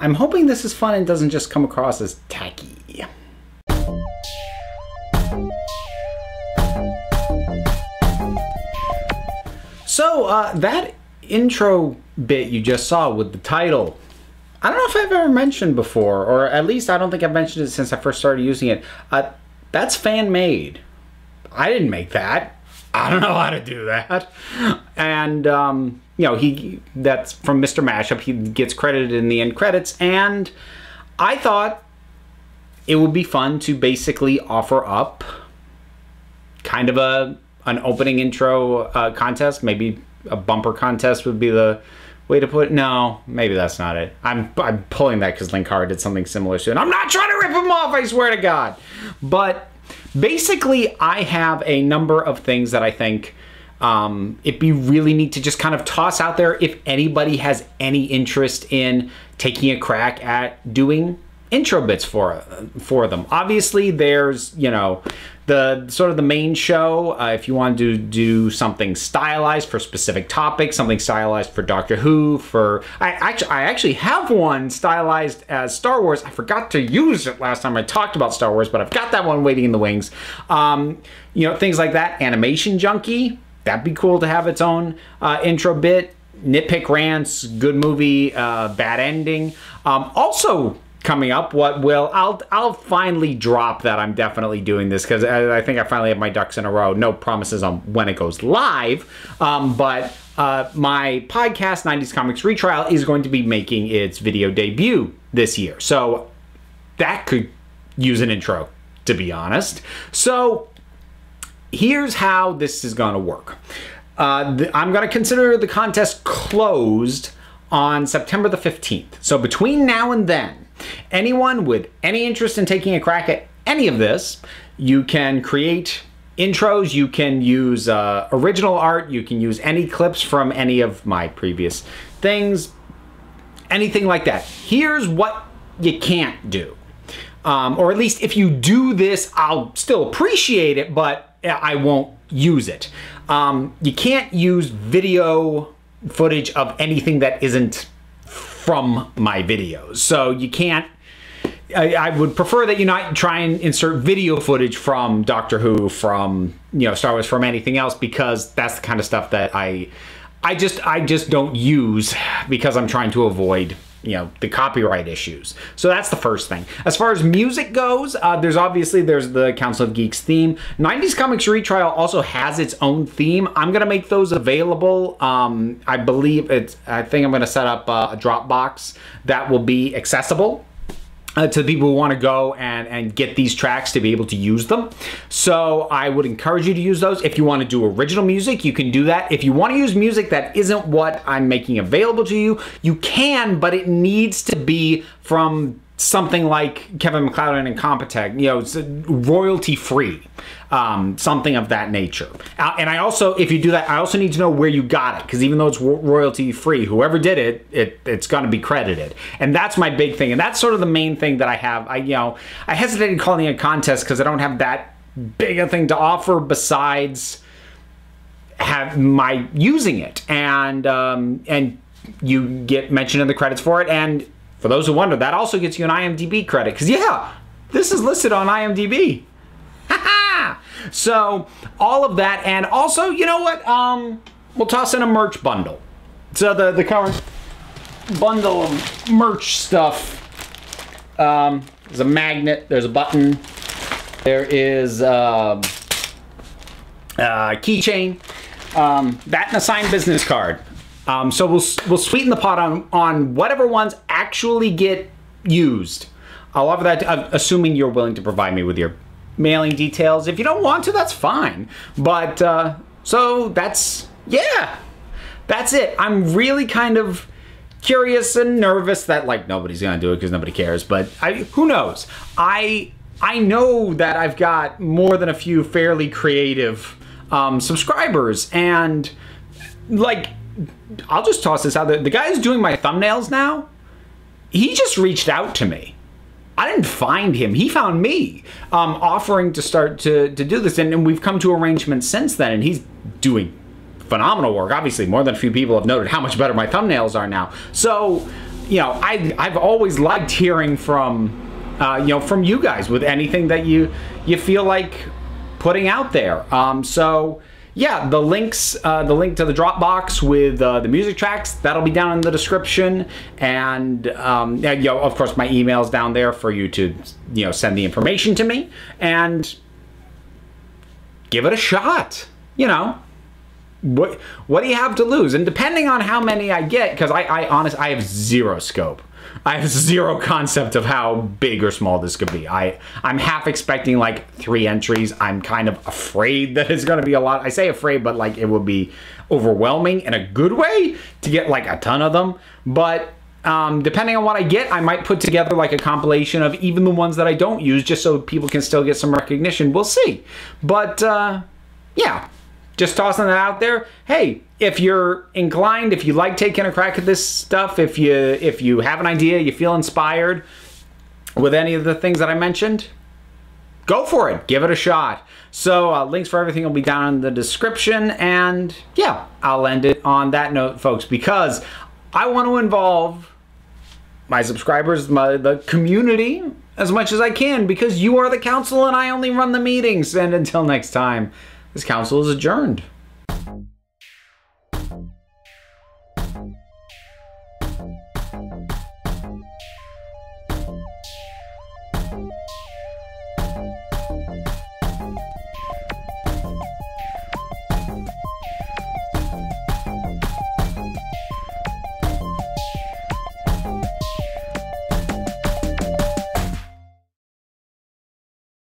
I'm hoping this is fun and doesn't just come across as tacky. So that intro bit you just saw with the title, I don't know if I've ever mentioned before, or at least I don't think I've mentioned it since I first started using it. That's fan-made. I didn't make that. I don't know how to do that. And, you know, that's from Mr. Mashup. He gets credited in the end credits. And I thought it would be fun to basically offer up kind of an opening intro contest. Maybe a bumper contest would be the way to put it. No, maybe that's not it. I'm pulling that because Linkara did something similar to it. I'm not trying to rip him off, I swear to God. But basically, I have a number of things that I think it'd be really neat to just kind of toss out there if anybody has any interest in taking a crack at doing intro bits for them. Obviously, there's, you know, the sort of the main show. If you want to do something stylized for specific topics, something stylized for Doctor Who, I actually have one stylized as Star Wars. I forgot to use it last time I talked about Star Wars, but I've got that one waiting in the wings. You know, things like that. Animation Junkie, that'd be cool to have its own intro bit. Nitpick Rants, good movie, bad ending. Also coming up, I'll finally drop that I'm definitely doing this, because I think I finally have my ducks in a row. No promises on when it goes live, but my podcast, 90s Comics Retrial, is going to be making its video debut this year. So that could use an intro, to be honest. So here's how this is going to work. I'm going to consider the contest closed on September the 15th. So between now and then, anyone with any interest in taking a crack at any of this, you can create intros, you can use original art, you can use any clips from any of my previous things, anything like that. Here's what you can't do. Or at least if you do this, I'll still appreciate it, but I won't use it. You can't use video footage of anything that isn't from my videos. So you can't, I would prefer that you not try and insert video footage from Doctor Who, from, you know, Star Wars, from anything else, because that's the kind of stuff that I just don't use, because I'm trying to avoid, you know, the copyright issues. So that's the first thing. As far as music goes, there's the Council of Geeks theme. 90s Comics Retrial also has its own theme. I'm gonna make those available. I think I'm gonna set up a Dropbox that will be accessible to people who want to go and get these tracks to be able to use them. So I would encourage you to use those. If you want to do original music, you can do that. If you want to use music that isn't what I'm making available to you, you can, but it needs to be from something like Kevin MacLeod and Incompetech, you know, it's royalty free, something of that nature. And I also, if you do that, I also need to know where you got it, because even though it's royalty free, whoever did it, it's going to be credited. And that's my big thing. And that's sort of the main thing that I have. I hesitated calling it a contest because I don't have that big a thing to offer besides have my using it. And you get mentioned in the credits for it. And for those who wonder, that also gets you an IMDb credit, because yeah, this is listed on IMDb. So all of that, and also, you know what? We'll toss in a merch bundle. So the current bundle of merch stuff. There's a magnet. There's a button. There is a keychain. That and a signed business card. So we'll sweeten the pot on whatever ones actually get used. I'll offer that, assuming you're willing to provide me with your mailing details. If you don't want to, that's fine. But so that's it. I'm really kind of curious and nervous that, like, nobody's gonna do it because nobody cares. But who knows? I know that I've got more than a few fairly creative subscribers, and like, I'll just toss this out there. The guy who's doing my thumbnails now, he just reached out to me. I didn't find him. He found me, offering to start to do this. And we've come to arrangements since then, and he's doing phenomenal work. Obviously, more than a few people have noted how much better my thumbnails are now. So you know, I've always liked hearing from, you know, from you guys with anything that you feel like putting out there. So yeah, the links, the link to the Dropbox with the music tracks, that'll be down in the description. And yeah, you know, of course, my email's down there for you to, you know, send the information to me and give it a shot. You know, what do you have to lose? And depending on how many I get, because I honestly, I have zero scope. I have zero concept of how big or small this could be. I'm half expecting like 3 entries. I'm kind of afraid that it's going to be a lot. I say afraid, but like it would be overwhelming in a good way to get like a ton of them. But depending on what I get, I might put together like a compilation of even the ones that I don't use, just so people can still get some recognition. We'll see. But yeah, just tossing that out there. Hey, if you're inclined, if you like taking a crack at this stuff, if you have an idea, you feel inspired with any of the things that I mentioned, go for it. Give it a shot. So links for everything will be down in the description. And yeah, I'll end it on that note, folks, because I want to involve my subscribers, the community, as much as I can, because you are the council and I only run the meetings. And until next time, this council is adjourned.